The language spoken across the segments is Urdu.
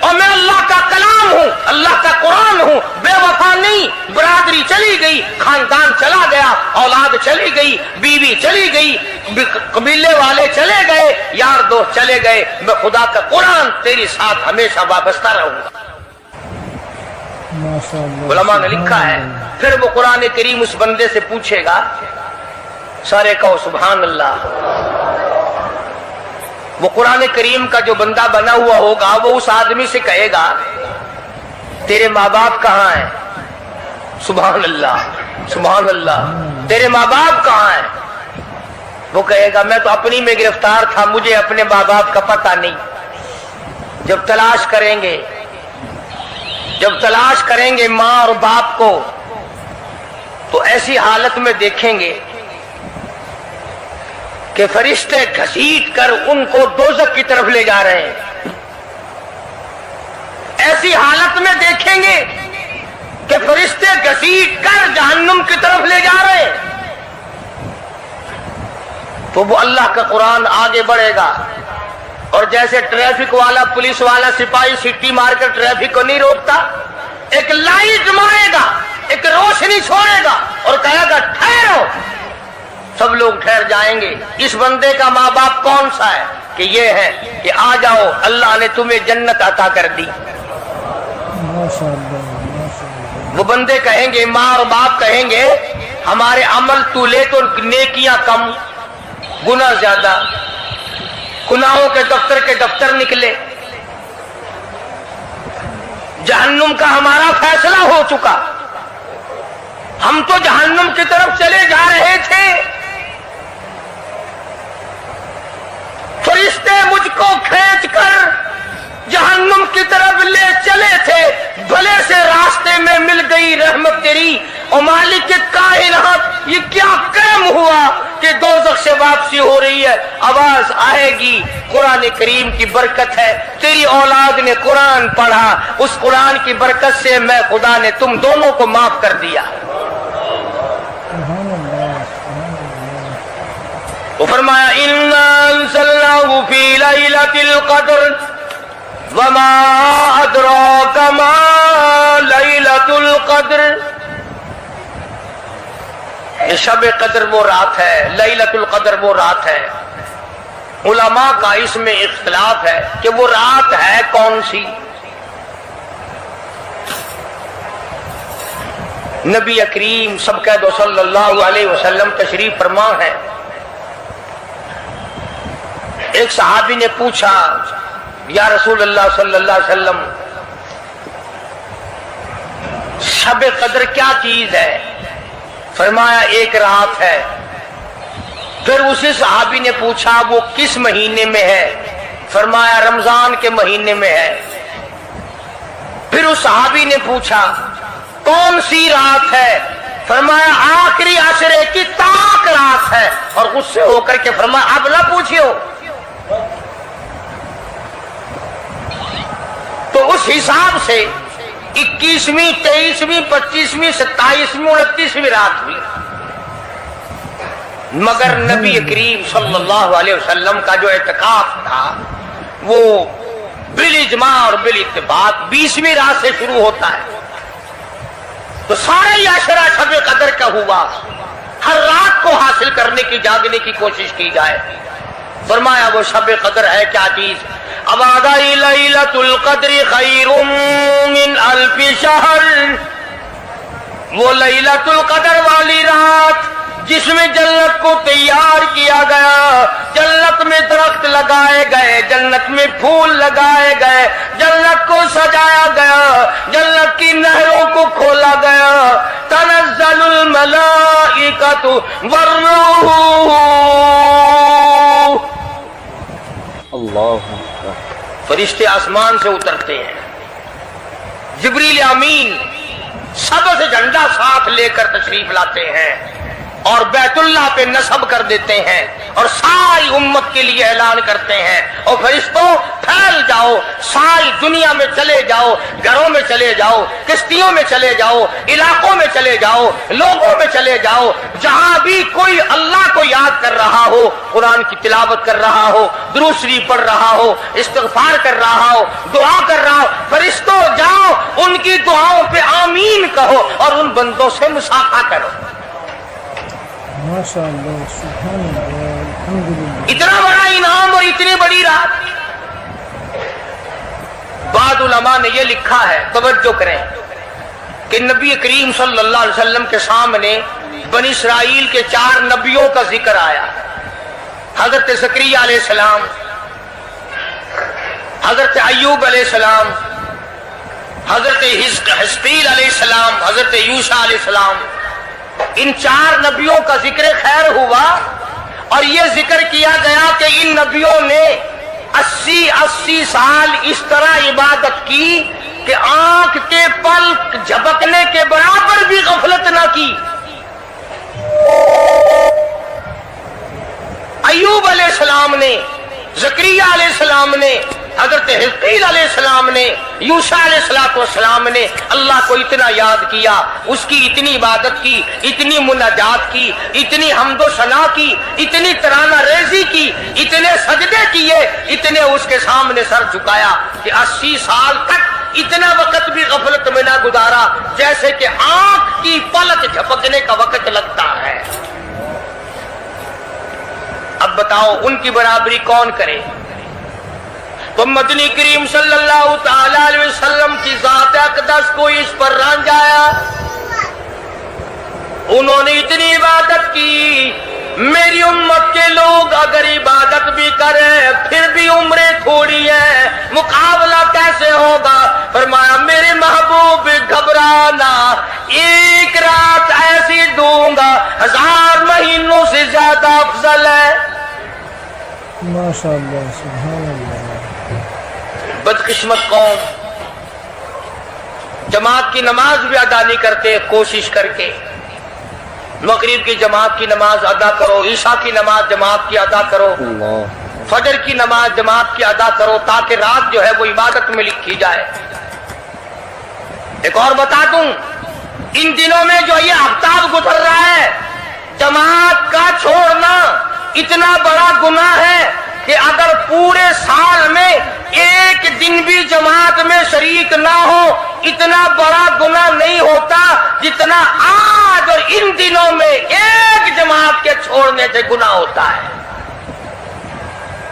اور میں اللہ کا کلام ہوں، اللہ کا قرآن ہوں، بے وفا نہیں۔ برادری چلی گئی، خاندان چلا گیا، اولاد چلی گئی، بیوی چلی گئی، قبیلے والے چلے گئے، یار دوست چلے گئے، میں خدا کا قرآن تیری ساتھ ہمیشہ وابستہ رہوں گا۔ علماء نے لکھا ہے پھر وہ قرآن کریم اس بندے سے پوچھے گا، سارے کہو سبحان اللہ۔ وہ قرآن کریم کا جو بندہ بنا ہوا ہوگا وہ اس آدمی سے کہے گا تیرے ماں باپ کہاں ہیں؟ سبحان اللہ سبحان اللہ، تیرے ماں باپ کہاں ہیں؟ وہ کہے گا میں تو اپنی میں گرفتار تھا، مجھے اپنے ماں باپ کا پتہ نہیں۔ جب تلاش کریں گے ماں اور باپ کو تو ایسی حالت میں دیکھیں گے کہ فرشتے گھسیٹ کر ان کو دوزخ کی طرف لے جا رہے ہیں۔ ایسی حالت میں دیکھیں گے کہ فرشتے گھسیٹ کر جہنم کی طرف لے جا رہے ہیں، تو وہ اللہ کا قرآن آگے بڑھے گا، اور جیسے ٹریفک والا پولیس والا سپاہی سٹی مار کر ٹریفک کو نہیں روکتا، ایک لائٹ مارے گا، ایک روشنی چھوڑے گا اور کہے گا ٹھہرو، سب لوگ ٹھہر جائیں گے۔ اس بندے کا ماں باپ کون سا ہے؟ کہ یہ ہے کہ آ جاؤ اللہ نے تمہیں جنت عطا کر دی۔ وہ بندے کہیں گے، ماں اور باپ کہیں گے ہمارے عمل تو لے تو نیکیاں کم، گناہ زیادہ، گناہوں کے دفتر نکلے، جہنم کا ہمارا فیصلہ ہو چکا، ہم تو جہنم کی طرف چلے جا رہے تھے، فرشتے مجھ کو کھینچ کر جہنم کی طرف لے چلے تھے، بھلے سے راستے میں مل گئی رحمت تیری، اور مالک کائنات یہ کیا کرم ہوا کہ دوزخ سے واپسی ہو رہی ہے۔ آواز آئے گی، قرآن کریم کی برکت ہے، تیری اولاد نے قرآن پڑھا، اس قرآن کی برکت سے میں خدا نے تم دونوں کو معاف کر دیا۔ وہ فرمایا اِنَّا أَنزَلْنَاهُ فِي لَيْلَةِ الْقَدْرِ وَمَا أَدْرَاكَ مَا لَيْلَةُ الْقَدْرِ۔ یہ شب قدر وہ رات ہے، لیلۃ القدر وہ رات ہے۔ علماء کا اس میں اختلاف ہے کہ وہ رات ہے کون سی۔ نبی کریم سب کہہ دو صلی اللہ علیہ وسلم تشریف فرما ہے۔ ایک صحابی نے پوچھا یا رسول اللہ صلی اللہ علیہ وسلم شب قدر کیا چیز ہے؟ فرمایا ایک رات ہے۔ پھر اسی صحابی نے پوچھا وہ کس مہینے میں ہے؟ فرمایا رمضان کے مہینے میں ہے۔ پھر اس صحابی نے پوچھا کون سی رات ہے؟ فرمایا آخری عشرے کی طاق رات ہے، اور غصے ہو کر کے فرمایا اب نہ پوچھو۔ تو اس حساب سے 21ویں 23ویں 25ویں 27ویں 29ویں رات ہوئی، مگر نبی کریم صلی اللہ علیہ وسلم کا جو اعتکاف تھا وہ بالاجماع اور بالاتفاق 20ویں رات سے شروع ہوتا ہے، تو سارے عشرہ شب قدر کا ہوا، ہر رات کو حاصل کرنے کی جاگنے کی کوشش کی جائے۔ فرمایا وہ شب قدر ہے کیا چیز؟ ابادی لیلۃ القدر خیر من الف شہر، وہ لیلۃ القدر والی رات جس میں جنت کو تیار کیا گیا، جنت میں درخت لگائے گئے، جنت میں پھول لگائے گئے، جنت کو سجایا گیا، جنت کی نہروں کو کھولا گیا، تنزل الملائکۃ والروح، اللہ، فرشتے آسمان سے اترتے ہیں، جبریل امین سب سے جھنڈا ساتھ لے کر تشریف لاتے ہیں، اور بیتullah پہ نصب کر دیتے ہیں اور ساری امت کے لیے اعلان کرتے ہیں، اور فرشتوں پھیل جاؤ، ساری دنیا میں چلے جاؤ، گھروں میں چلے جاؤ، کشتیوں میں چلے جاؤ، علاقوں میں چلے جاؤ، لوگوں میں چلے جاؤ، جہاں بھی کوئی اللہ کو یاد کر رہا ہو، قرآن کی تلاوت کر رہا ہو، درود شریف پڑھ رہا ہو، استغفار کر رہا ہو، دعا کر رہا ہو، فرشتوں جاؤ ان کی دعاؤں پہ آمین کہو اور ان بندوں سے مصافحہ کرو۔ ماشاءاللہ، سبحان اللہ، الحمدللہ۔ اتنا بڑا انعام اور اتنی بڑی رات۔ بعض علماء نے یہ لکھا ہے، توجہ کریں، کہ نبی کریم صلی اللہ علیہ وسلم کے سامنے بنی اسرائیل کے 4 نبیوں کا ذکر آیا، حضرت زکریا علیہ السلام، حضرت ایوب علیہ السلام، حضرت حزقیل علیہ السلام، حضرت یوشع علیہ السلام۔ ان 4 نبیوں کا ذکر خیر ہوا اور یہ ذکر کیا گیا کہ ان نبیوں نے 80 سال اس طرح عبادت کی کہ آنکھ کے پلک جھپکنے کے برابر بھی غفلت نہ کی۔ ایوب علیہ السلام نے، زکریا علیہ السلام نے، حضرت حزقیل علیہ السلام نے، یوشع علیہ السلام نے اللہ کو اتنا یاد کیا، اس کی اتنی عبادت کی، اتنی مناجات کی، اتنی حمد و ثنا کی، اتنی ترانہ ریزی کی، اتنے سجدے کیے، اتنے اس کے سامنے سر جھکایا کہ 80 سال تک اتنا وقت بھی غفلت میں نہ گزارا جیسے کہ آنکھ کی پلک جھپکنے کا وقت لگتا ہے۔ اب بتاؤ ان کی برابری کون کرے؟ تو مدنی کریم صلی اللہ تعالی علیہ وسلم کی ذات اقدس کو اس پر رنجایا۔ انہوں نے اتنی عبادت کی، میری امت کے لوگ اگر عبادت بھی کریں پھر بھی عمریں تھوڑی ہے، مقابلہ کیسے ہوگا؟ فرمایا میرے محبوب گھبرانا، ایک رات ایسی دوں گا 1000 مہینوں سے زیادہ افضل ہے۔ ماشاءاللہ، سبحان اللہ۔ بدقسمت قوم جماعت کی نماز بھی ادا نہیں کرتے، کوشش کر کے مغرب کی جماعت کی نماز ادا کرو، عشاء کی نماز جماعت کی ادا کرو، فجر کی نماز جماعت کی ادا کرو تاکہ رات جو ہے وہ عبادت میں لکھی جائے۔ ایک اور بتا دوں، ان دنوں میں جو یہ آفتاب گزر رہا ہے، جماعت کا چھوڑنا اتنا بڑا گناہ ہے کہ اگر پورے سال میں ایک دن بھی جماعت میں شریک نہ ہو اتنا بڑا گناہ نہیں ہوتا جتنا آج اور ان دنوں میں ایک جماعت کے چھوڑنے سے گناہ ہوتا ہے۔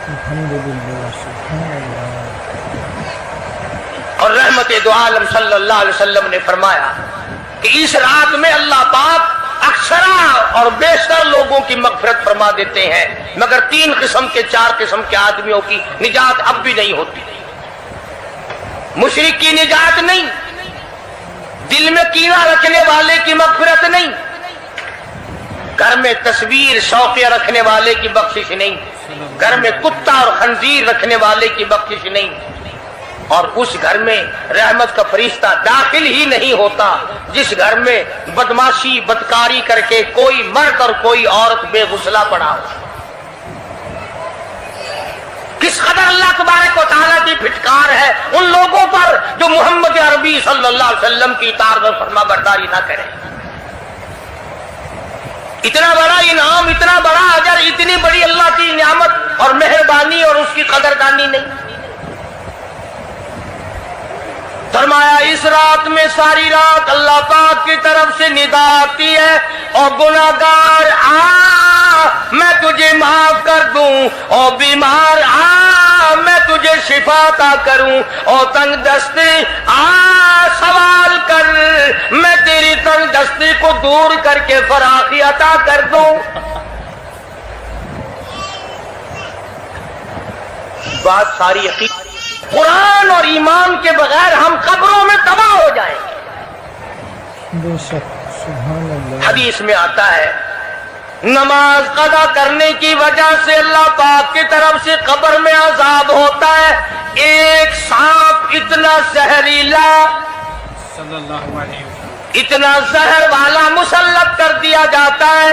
الحمدللہ، سبحان اللہ۔ اور رحمت دو عالم صلی اللہ علیہ وسلم نے فرمایا کہ اس رات میں اللہ پاک اکثرا اور بیشتر لوگوں کی مغفرت فرما دیتے ہیں، مگر 3 قسم کے 4 قسم کے آدمیوں کی نجات اب بھی نہیں ہوتی۔ مشرک کی نجات نہیں، دل میں کینہ رکھنے والے کی مغفرت نہیں، گھر میں تصویر شوقیہ رکھنے والے کی بخشش نہیں، گھر میں کتا اور خنزیر رکھنے والے کی بخشش نہیں، اور اس گھر میں رحمت کا فرشتہ داخل ہی نہیں ہوتا جس گھر میں بدماشی بدکاری کر کے کوئی مرد اور کوئی عورت بے غسلہ پڑا ہو۔ کس قدر اللہ تبارک و تعالیٰ کی پھٹکار ہے ان لوگوں پر جو محمد عربی صلی اللہ علیہ وسلم کی اطاعت اور فرما برداری نہ کریں۔ اتنا بڑا انعام، اتنا بڑا اجر، اتنی بڑی اللہ کی نعمت اور مہربانی اور اس کی قدردانی نہیں۔ فرمایا اس رات میں ساری رات اللہ پاک کی طرف سے ندا آتی ہے، اور گناہگار آ میں تجھے معاف کر دوں، اور بیمار آ میں تجھے شفا عطا کروں، اور تنگ دستی آ سوال کر میں تیری تنگ دستی کو دور کر کے فراخی عطا کر دوں۔ بات ساری یقین، قرآن اور ایمان کے بغیر ہم قبروں میں تباہ ہو جائیں گے۔ بے شک، سبحان اللہ۔ حدیث میں آتا ہے نماز قضا کرنے کی وجہ سے اللہ پاک کی طرف سے قبر میں عذاب ہوتا ہے، ایک سانپ اتنا زہریلا، اتنا زہر والا مسلط کر دیا جاتا ہے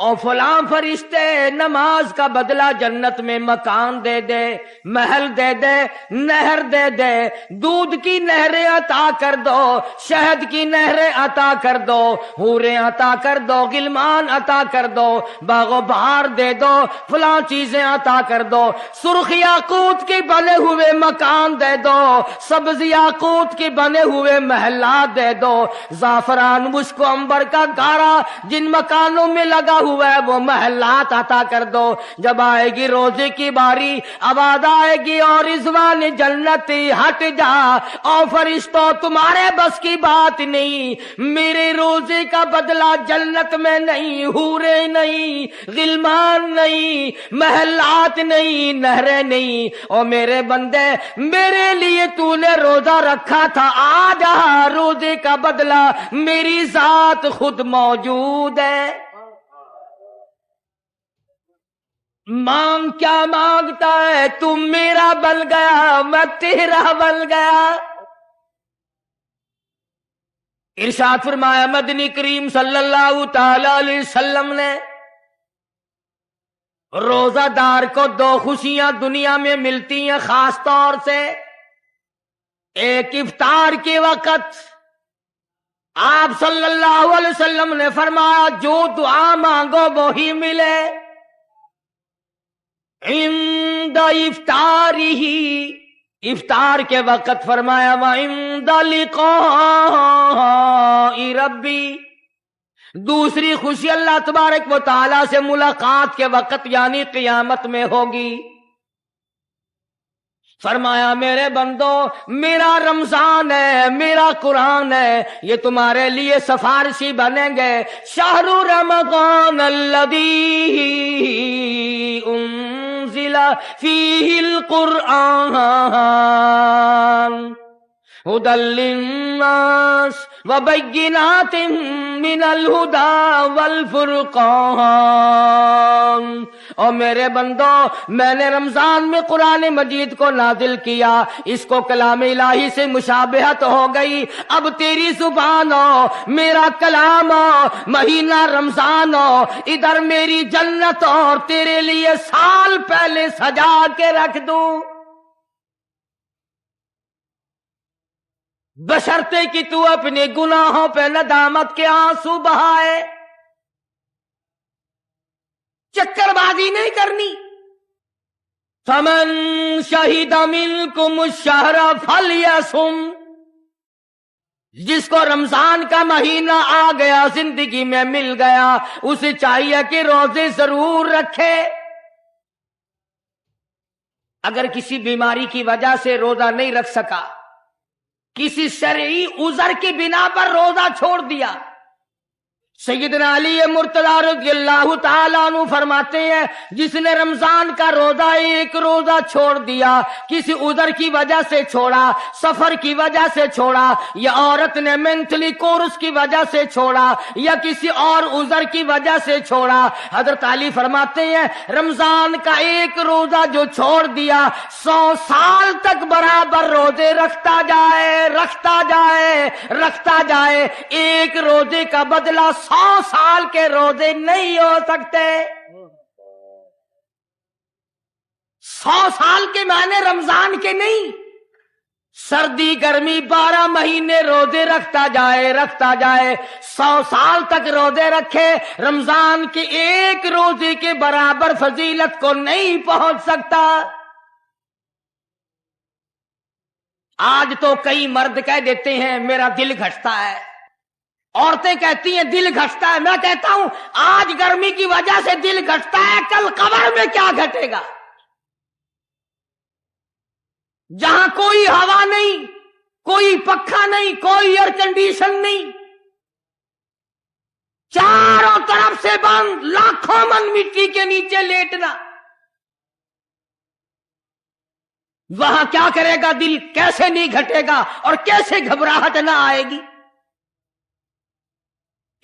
اور فلاں فرشتے نماز کا بدلہ جنت میں مکان دے دے، محل دے دے، نہر دے دے، دودھ کی نہریں عطا کر دو، شہد کی نہریں عطا کر دو، حوریں عطا کر دو، غلمان عطا کر دو، باغ و بہار دے دو، فلاں چیزیں عطا کر دو، سرخ یاقوت کے بنے ہوئے مکان دے دو، سبز یاقوت کے بنے ہوئے محلات دے دو، زعفران مشک و عنبر کا گارا جن مکانوں میں لگا ہوا ہے وہ محلات عطا کر دو۔ جب آئے گی روزے کی باری، آواز آئے گی اور رضوان جنتی ہٹ جا، اور فرشتوں تمہارے بس کی بات نہیں، میرے روزے کا بدلہ جنت میں نہیں، حوریں نہیں، غلمان نہیں، محلات نہیں، نہریں نہیں، اور میرے بندے میرے لیے تو نے روزہ رکھا تھا، آ جا، روزے کا بدلہ میری ذات خود موجود ہے۔ مانگ کیا مانگتا ہے؟ تم میرا بن گیا، میں تیرا بن گیا۔ ارشاد فرمایا مدنی کریم صلی اللہ تعالی علیہ وسلم نے، روزہ دار کو دو خوشیاں دنیا میں ملتی ہیں خاص طور سے، ایک افطار کے وقت آپ صلی اللہ علیہ وسلم نے فرمایا جو دعا مانگو وہی ملے، عند افطارہ، افطار کے وقت فرمایا وعند لقاء ربی، دوسری خوشی اللہ تبارک و تعالی سے ملاقات کے وقت یعنی قیامت میں ہوگی۔ فرمایا میرے بندو میرا رمضان ہے، میرا قرآن ہے، یہ تمہارے لیے سفارشی بنیں گے۔ شہر رمضان الذی انزل فیہ القرآن ہدی للناس وبینات من الہدی والفرقان۔ اور میرے بندو میں نے رمضان میں قرآن مجید کو نازل کیا، اس کو کلام الہی سے مشابہت ہو گئی، اب تیری زبان ہو، میرا کلام ہو، مہینہ رمضان ہو، ادھر میری جنت اور تیرے لیے سال پہلے سجا کے رکھ دوں، بشرطے کہ تو اپنے گناہوں پہ ندامت کے آنسو بہائے، چکر بازی نہیں کرنی۔ فمن شہد منکم الشہر فلیصم، جس کو رمضان کا مہینہ آ گیا، زندگی میں مل گیا، اسے چاہیے کہ روزے ضرور رکھے۔ اگر کسی بیماری کی وجہ سے روزہ نہیں رکھ سکا، کسی شرعی عذر کی بنا پر روزہ چھوڑ دیا، سیدنا علی مرتضی رضی اللہ تعالیٰ عنہ فرماتے ہیں جس نے رمضان کا روزہ ایک روزہ چھوڑ دیا، کسی عذر کی وجہ سے چھوڑا، سفر کی وجہ سے چھوڑا، یا عورت نے مینٹلی کورس کی وجہ سے چھوڑا، یا کسی اور عذر کی وجہ سے چھوڑا، حضرت علی فرماتے ہیں رمضان کا ایک روزہ جو چھوڑ دیا 100 سال تک برابر روزے رکھتا جائے، رکھتا جائے، رکھتا جائے، ایک روزے کا بدلہ 100 سال کے روزے نہیں ہو سکتے۔ 100 سال کے معنی رمضان کے نہیں، سردی گرمی 12 مہینے روزے رکھتا جائے، رکھتا جائے، 100 سال تک روزے رکھے، رمضان کے ایک روزے کے برابر فضیلت کو نہیں پہنچ سکتا۔ آج تو کئی مرد کہہ دیتے ہیں میرا دل گھٹتا ہے، عورتیں کہتی ہیں دل گھٹتا ہے، میں کہتا ہوں آج گرمی کی وجہ سے دل گھٹتا ہے، کل قبر میں کیا گھٹے گا؟ جہاں کوئی ہوا نہیں، کوئی پنکھا نہیں، کوئی ایئر کنڈیشن نہیں، چاروں طرف سے بند، لاکھوں من مٹی کے نیچے لیٹنا، وہاں کیا کرے گا دل؟ کیسے نہیں گھٹے گا اور کیسے گھبراہٹ نہ آئے گی؟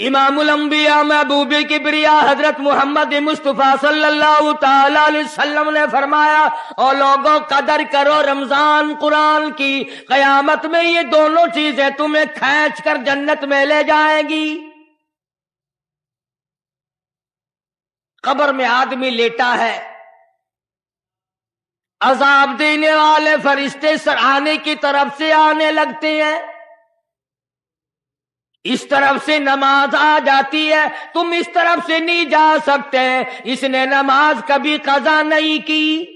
امام الانبیاء محبوب کبریا حضرت محمد مصطفیٰ صلی اللہ تعالی علیہ وسلم نے فرمایا اور لوگوں قدر کرو رمضان قرآن کی، قیامت میں یہ دونوں چیزیں تمہیں کھینچ کر جنت میں لے جائیں گی۔ قبر میں آدمی لیٹا ہے، عذاب دینے والے فرشتے سرانے کی طرف سے آنے لگتے ہیں، اس طرف سے نماز آ جاتی ہے، تم اس طرف سے نہیں جا سکتے، اس نے نماز کبھی قضا نہیں کی۔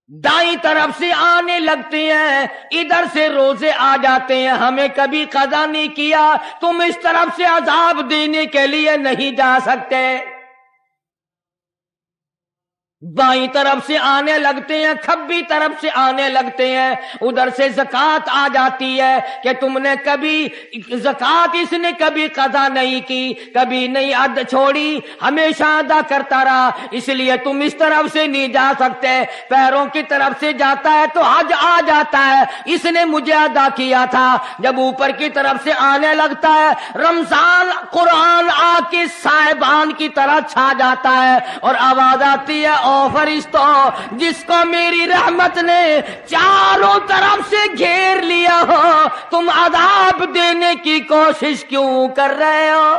دائیں طرف سے آنے لگتے ہیں، ادھر سے روزے آ جاتے ہیں، ہمیں کبھی قضا نہیں کیا، تم اس طرف سے عذاب دینے کے لیے نہیں جا سکتے۔ بائیں طرف سے آنے لگتے ہیں، کھبی طرف سے آنے لگتے ہیں، ادھر سے زکوٰۃ آ جاتی ہے کہ تم نے کبھی زکوٰۃ اس نے کبھی قضا نہیں کی، کبھی نہیں حد چھوڑی، ہمیشہ ادا کرتا رہا، اس لیے تم اس طرف سے نہیں جا سکتے۔ پیروں کی طرف سے جاتا ہے تو حج آ جاتا ہے، اس نے مجھے ادا کیا تھا۔ جب اوپر کی طرف سے آنے لگتا ہے، رمضان قرآن آ کے صاحبان کی طرح چھا جاتا ہے اور آواز آتی ہے، او فرشتوں، جس کو میری رحمت نے چاروں طرف سے گھیر لیا ہو، تم عذاب دینے کی کوشش کیوں کر رہے ہو؟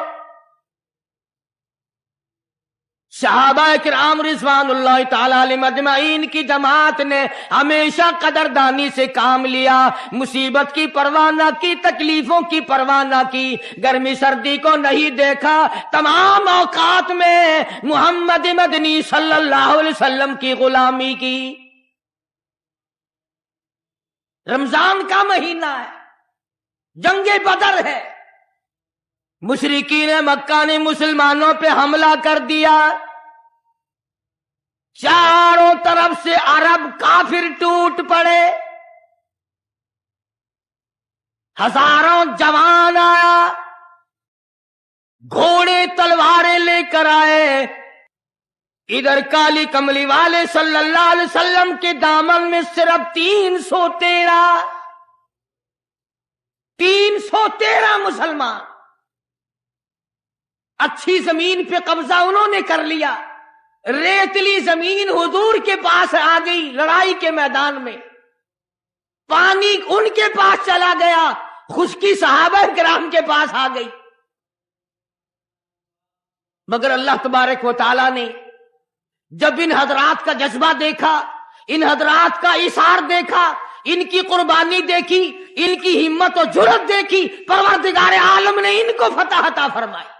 صحابہ کرام رضوان اللہ تعالی علیہم اجمعین کی جماعت نے ہمیشہ قدردانی سے کام لیا، مصیبت کی پرواہ نہ کی، تکلیفوں کی پرواہ نہ کی، گرمی سردی کو نہیں دیکھا، تمام اوقات میں محمد مدنی صلی اللہ علیہ وسلم کی غلامی کی۔ رمضان کا مہینہ ہے، جنگ بدر ہے، مشرکین مکہ نے مسلمانوں پہ حملہ کر دیا، چاروں طرف سے عرب کافر ٹوٹ پڑے، ہزاروں جوان آیا، گھوڑے تلواریں لے کر آئے، ادھر کالی کملی والے صلی اللہ علیہ وسلم کے دامن میں صرف 313 مسلمان، اچھی زمین پہ قبضہ انہوں نے کر لیا، ریتلی زمین حضور کے پاس آ گئی، لڑائی کے میدان میں پانی ان کے پاس چلا گیا، خشکی صحابہ کرام کے پاس آ گئی، مگر اللہ تبارک و تعالی نے جب ان حضرات کا جذبہ دیکھا، ان حضرات کا ایثار دیکھا، ان کی قربانی دیکھی، ان کی ہمت و جرأت دیکھی، پروردگار عالم نے ان کو فتح عطا فرمائی۔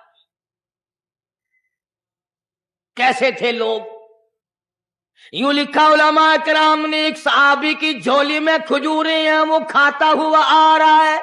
کیسے تھے لوگ؟ یوں لکھا علماء کرام نے، ایک صحابی کی جھولی میں کھجوریں ہیں، وہ کھاتا ہوا آ رہا ہے،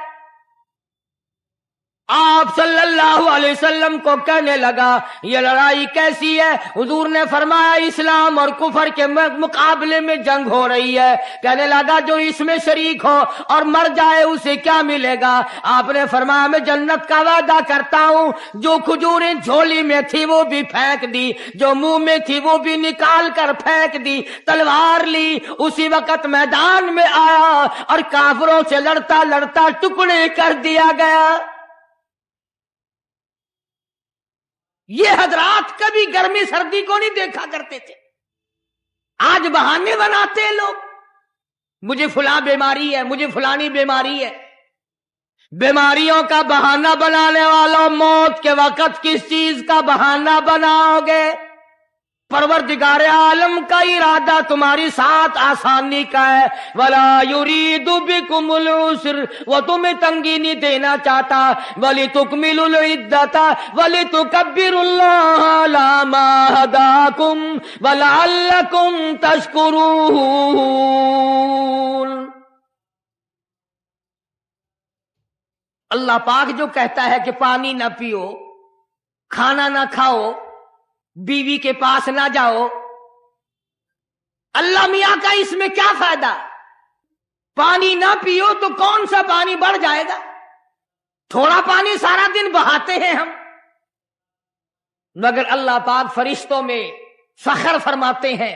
آپ صلی اللہ علیہ وسلم کو کہنے لگا یہ لڑائی کیسی ہے؟ حضور نے فرمایا اسلام اور کفر کے مقابلے میں جنگ ہو رہی ہے۔ کہنے لگا جو اس میں شریک ہو اور مر جائے اسے کیا ملے گا؟ آپ نے فرمایا میں جنت کا وعدہ کرتا ہوں، جو کھجوریں جھولی میں تھی وہ بھی پھینک دی، جو منہ میں تھی وہ بھی نکال کر پھینک دی، تلوار لی، اسی وقت میدان میں آیا اور کافروں سے لڑتا لڑتا ٹکڑے کر دیا گیا۔ یہ حضرات کبھی گرمی سردی کو نہیں دیکھا کرتے تھے، آج بہانے بناتے ہیں لوگ، مجھے فلاں بیماری ہے، مجھے فلانی بیماری ہے۔ بیماریوں کا بہانہ بنانے والوں، موت کے وقت کس چیز کا بہانہ بناؤ گے؟ پروردگار عالم کا ارادہ تمہاری ساتھ آسانی کا ہے، ولا یرید بکم العسر، وہ تمہیں تنگی نہیں دینا چاہتا، ولتکملوا العدۃ ولتکبروا اللہ علی ما ہداکم ولعلکم تشکرون۔ اللہ پاک جو کہتا ہے کہ پانی نہ پیو، کھانا نہ کھاؤ، بیوی کے پاس نہ جاؤ، اللہ میاں کا اس میں کیا فائدہ؟ پانی نہ پیو تو کون سا پانی بڑھ جائے گا؟ تھوڑا پانی سارا دن بہاتے ہیں ہم، مگر اللہ پاک فرشتوں میں فخر فرماتے ہیں